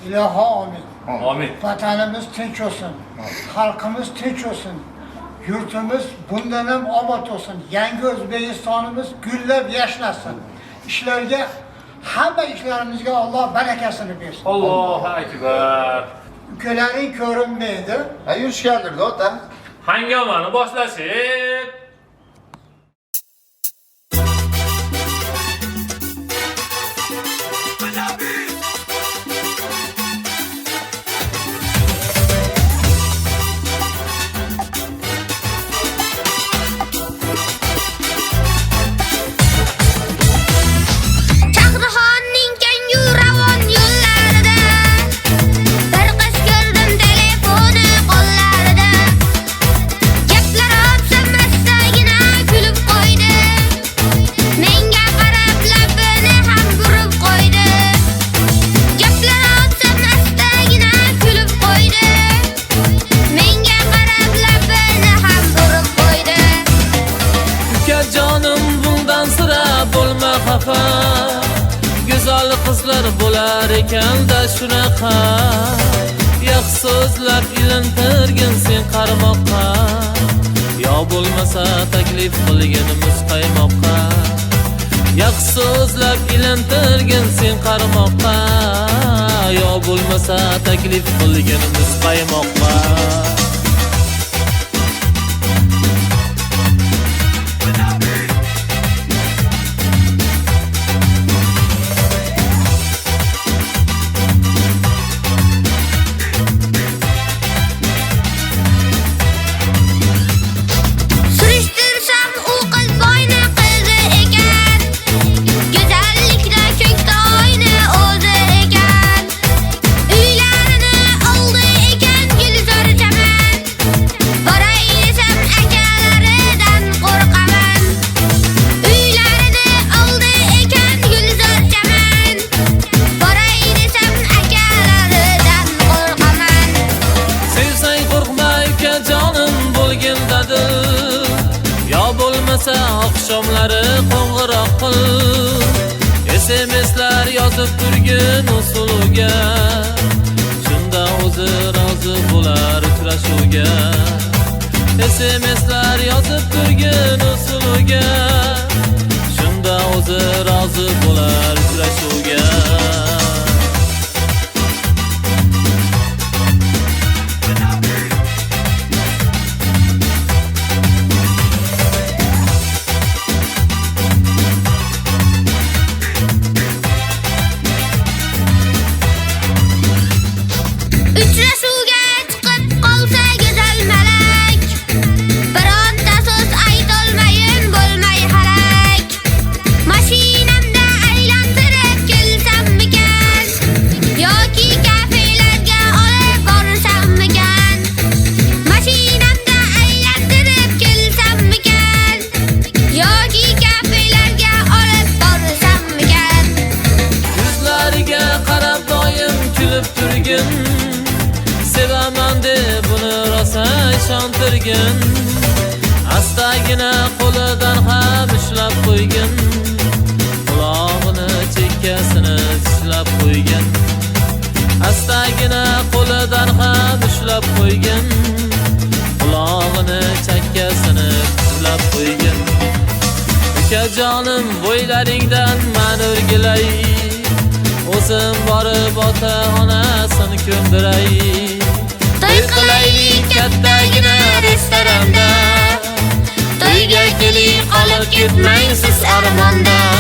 İlahi amin. Amin. Vatanımız tinch olsun. Halkımız tinch olsun. Yurtimiz bundan hem obod olsun. Yangi O'zbekistonimiz gullab yashnasin. İşlerge, hamma ishlarimizga Allah barakasini bersin. Allohu akbar. Ukalaring ko'rinmaydi. Ha yurishgandirda ota. Hangamani boshlasak. Güzel kızlar bo'lar ekan-da shunaqa. Yo'q so'zlab ilintirgin sen qarmoqqa. Yo bo'lmasa taklif qilgin muzqaymoqqa. Yo'q so'zlab ilintirgin sen qarmoqqa. Yo bo'lmasa taklif qilgin muzqaymoqqa. Akşamları qo'ng'iroq qil. SMS'lar yozib turgin usuliga. Shunda o'zi rozi bo'lar uchrashuvga. SMS'lar yozib turgin usuliga. Shunda o'zi rozi bo'lar uchrashuvga. Sevaman deb buni rosa ishontirgin. Astagina qo'lidan ham ushlab qo'ygin. Qulog'ini chekkasini tishlab qo'ygin. Astagina qo'lidan ham ushlab qo'ygin. Qulog'ini chekkasini tishlab qo'ygin. Ukajonim bo'ylaringdan men o'rgilay. O'zim borib ota-onasini ko'ndiray. To'y qilaylik kattagina restoranda. To'yga keling qolib ketmang siz armonda.